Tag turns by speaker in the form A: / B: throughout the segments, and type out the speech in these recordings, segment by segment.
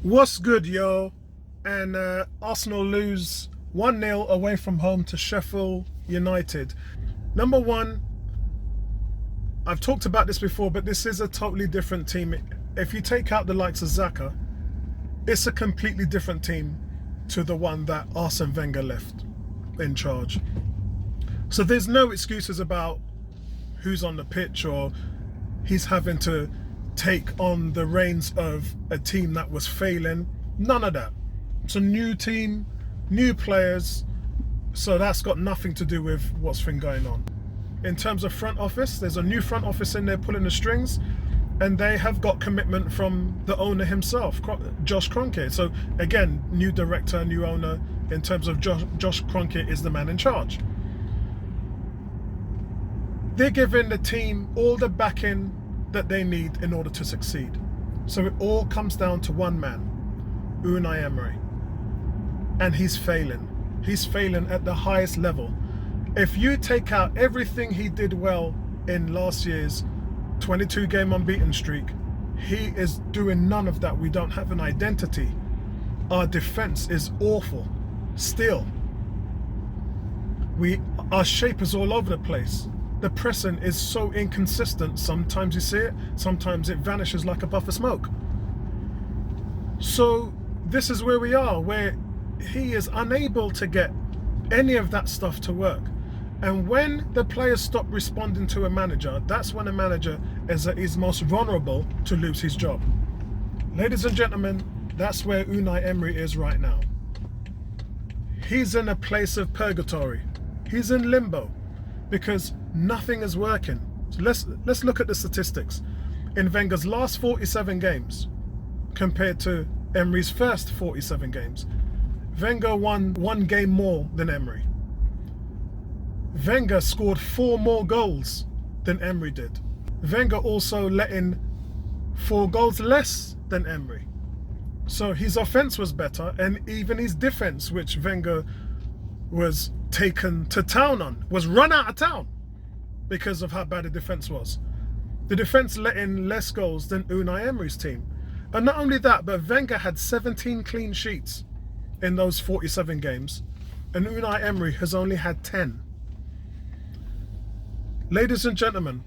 A: What's good, yo? And Arsenal lose 1-0 away from home to Sheffield United. Number one, I've talked about this before, but this is a totally different team. If you take out the likes of Xhaka, it's a completely different team to the one that Arsene Wenger left in charge. So there's no excuses about who's on the pitch or he's having to take on the reins of a team that was failing. None of that. It's a new team, new players, so that's got nothing to do with what's been going on. In terms of front office, there's a new front office in there pulling the strings, and they have got commitment from the owner himself, Josh Kroenke. So again, new director, new owner. In terms of Josh Kroenke is the man in charge. They're giving the team all the backing that they need in order to succeed. So it all comes down to one man, Unai Emery. And he's failing. He's failing at the highest level. If you take out everything he did well in last year's 22-game unbeaten streak, he is doing none of that. We don't have an identity. Our defense is awful. Still, our shape is all over the place. The pressing is so inconsistent. Sometimes you see it, sometimes it vanishes like a puff of smoke. So this is where we are, where he is unable to get any of that stuff to work. And when the players stop responding to a manager, that's when a manager is at his most vulnerable to lose his job. Ladies and gentlemen, that's where Unai Emery is right now. He's in a place of purgatory. He's in limbo because nothing is working. So let's look at the statistics. In Wenger's last 47 games compared to Emery's first 47 games, Wenger won one game more than Emery. Wenger scored 4 more goals than Emery did. Wenger also let in 4 goals less than Emery. So his offense was better, and even his defense, which Wenger was taken to town on, was run out of town because of how bad the defense was. The defense let in less goals than Unai Emery's team. And not only that, but Wenger had 17 clean sheets in those 47 games, and Unai Emery has only had 10. Ladies and gentlemen,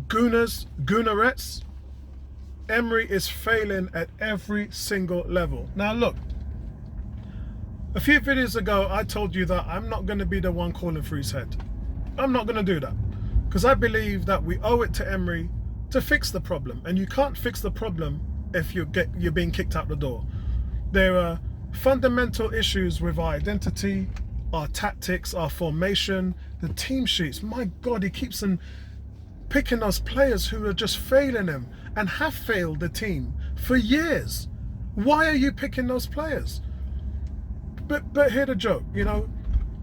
A: Gooners, Goonerettes, Emery is failing at every single level. Now look, a few videos ago I told you that I'm not going to be the one calling for his head. I'm not going to do that, because I believe that we owe it to Emery to fix the problem, and you can't fix the problem if you're being kicked out the door. There are fundamental issues with our identity, our tactics, our formation, the team sheets. My God, he keeps on picking those players who are just failing him and have failed the team for years. Why are you picking those players? But hear the joke, you know,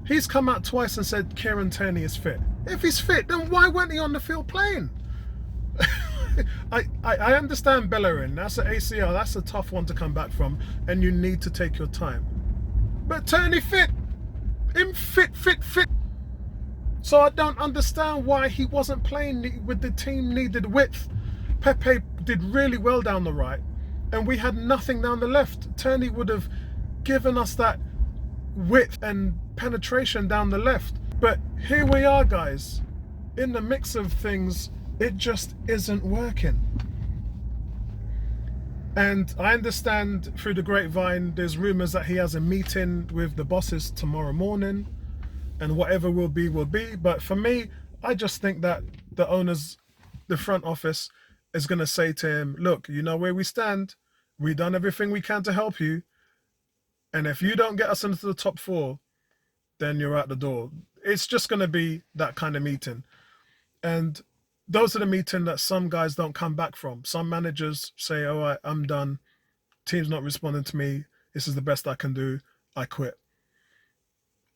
A: he's come out twice and said Kieran Tierney is fit. If he's fit, then why weren't he on the field playing? I understand Bellerin, that's an ACL, that's a tough one to come back from, and you need to take your time. But Tierney fit, him fit. So I don't understand why he wasn't playing with the team needed width. Pepe did really well down the right, and we had nothing down the left. Tierney would have given us that width and penetration down the left. But here we are, guys, in the mix of things. It just isn't working. And I understand through the grapevine there's rumors that he has a meeting with the bosses tomorrow morning, and whatever will be will be. But for me, I just think that the owners, the front office, is going to say to him, look, you know where we stand, we've done everything we can to help you, and if you don't get us into the top 4, then you're out the door. It's just going to be that kind of meeting. And those are the meetings that some guys don't come back from. Some managers say, all right, I'm done. Team's not responding to me. This is the best I can do. I quit.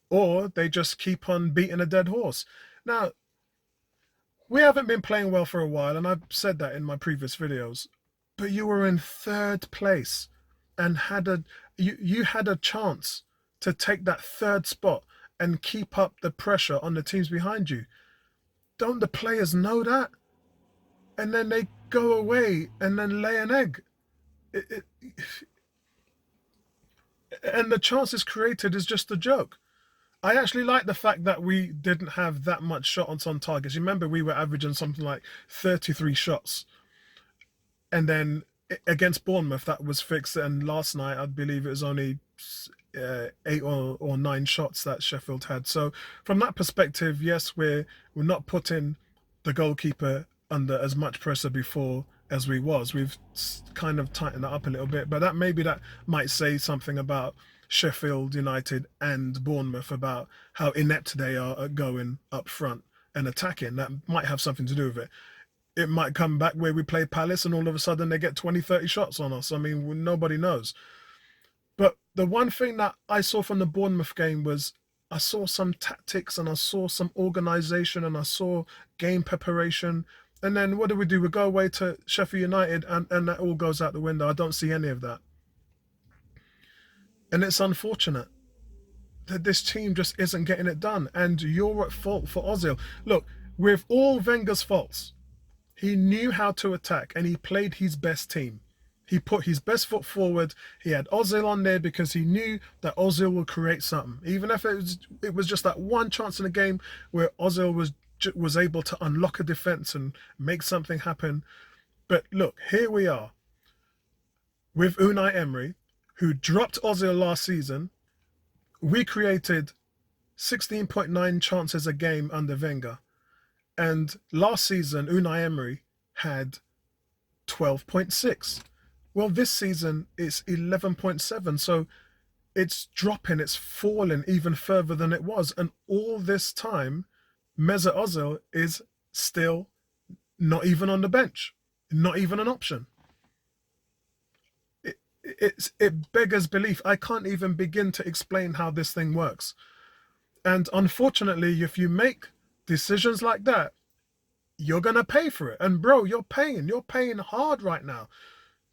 A: Or they just keep on beating a dead horse. Now, we haven't been playing well for a while, and I've said that in my previous videos. But you were in 3rd place and you had a chance to take that 3rd spot and keep up the pressure on the teams behind you. Don't the players know that? And then they go away and then lay an egg. and the chances created is just a joke. I actually like the fact that we didn't have that much shots on targets. You remember we were averaging something like 33 shots. And then against Bournemouth, that was fixed. And last night, I believe it was only 8 or 9 shots that Sheffield had. So from that perspective, yes, we're not putting the goalkeeper under as much pressure before as we was. We've kind of tightened that up a little bit, but that might say something about Sheffield United and Bournemouth, about how inept they are at going up front and attacking. That might have something to do with it. It might come back where we play Palace and all of a sudden they get 20, 30 shots on us. I mean, nobody knows. But the one thing that I saw from the Bournemouth game was I saw some tactics and I saw some organisation and I saw game preparation. And then what do? We go away to Sheffield United and that all goes out the window. I don't see any of that. And it's unfortunate that this team just isn't getting it done. And you're at fault for Ozil. Look, with all Wenger's faults, he knew how to attack and he played his best team. He put his best foot forward. He had Ozil on there because he knew that Ozil would create something. Even if it was just that one chance in the game where Ozil was able to unlock a defense and make something happen. But look, here we are with Unai Emery, who dropped Ozil last season. We created 16.9 chances a game under Wenger. And last season, Unai Emery had 12.6. Well, this season it's 11.7. So it's dropping, it's falling even further than it was. And all this time, Mesut Ozil is still not even on the bench, not even an option. It beggars belief. I can't even begin to explain how this thing works. And unfortunately, if you make decisions like that, you're going to pay for it. And bro, you're paying hard right now.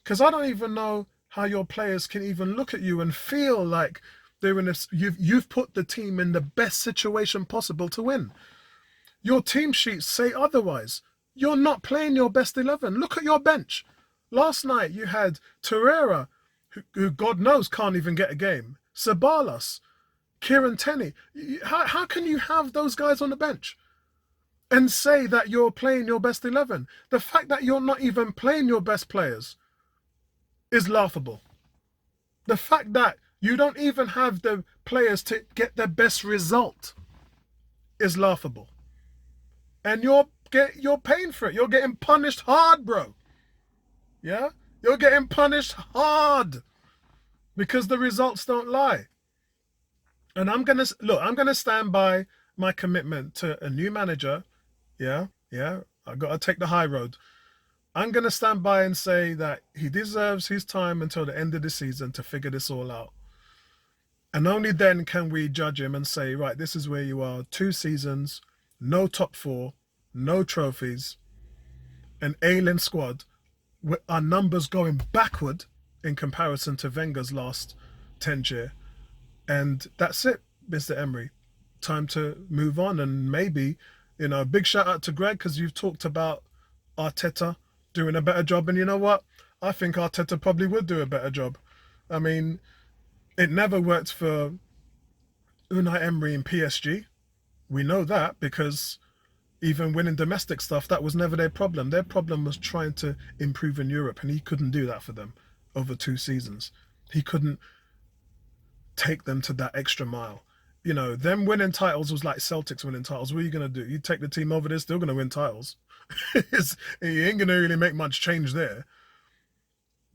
A: Because I don't even know how your players can even look at you and feel like they're in this. You've put the team in the best situation possible to win. Your team sheets say otherwise. You're not playing your best 11. Look at your bench. Last night you had Torreira, who God knows can't even get a game. Ceballos, Kieran Tierney. How can you have those guys on the bench and say that you're playing your best 11? The fact that you're not even playing your best players is laughable. The fact that you don't even have the players to get the best result is laughable. And you're paying for it. You're getting punished hard, bro. Yeah? You're getting punished hard because the results don't lie. And I'm going to stand by my commitment to a new manager. Yeah. I got to take the high road. I'm going to stand by and say that he deserves his time until the end of the season to figure this all out. And only then can we judge him and say, right, this is where you are. 2 seasons, no top 4, no trophies, an ailing squad, with our numbers going backward in comparison to Wenger's last tenure. And that's it, Mr. Emery. Time to move on. And maybe, big shout out to Greg, because you've talked about Arteta doing a better job. And you know what? I think Arteta probably would do a better job. I mean, it never worked for Unai Emery in PSG. We know that because even winning domestic stuff, that was never their problem. Their problem was trying to improve in Europe, and he couldn't do that for them over 2 seasons. He couldn't take them to that extra mile. Them winning titles was like Celtics winning titles. What are you going to do? You take the team over there, still going to win titles. He ain't going to really make much change there.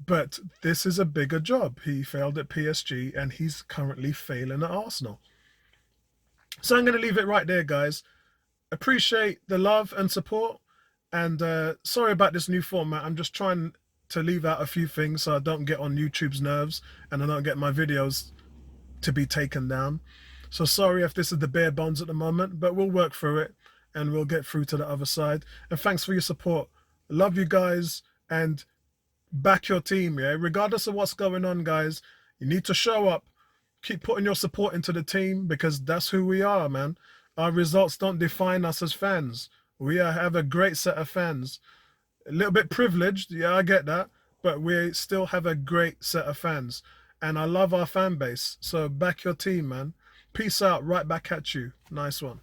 A: But this is a bigger job. He failed at PSG, and he's currently failing at Arsenal. So I'm going to leave it right there, guys. Appreciate the love and support. And sorry about this new format. I'm just trying to leave out a few things so I don't get on YouTube's nerves and I don't get my videos to be taken down. So sorry if this is the bare bones at the moment, but we'll work through it and we'll get through to the other side. And thanks for your support. Love you guys, and back your team, yeah? Regardless of what's going on, guys, you need to show up. Keep putting your support into the team, because that's who we are, man. Our results don't define us as fans. We have a great set of fans. A little bit privileged, yeah, I get that, but we still have a great set of fans. and I love our fan base. So back your team, man. Peace out. Right back at you. Nice one.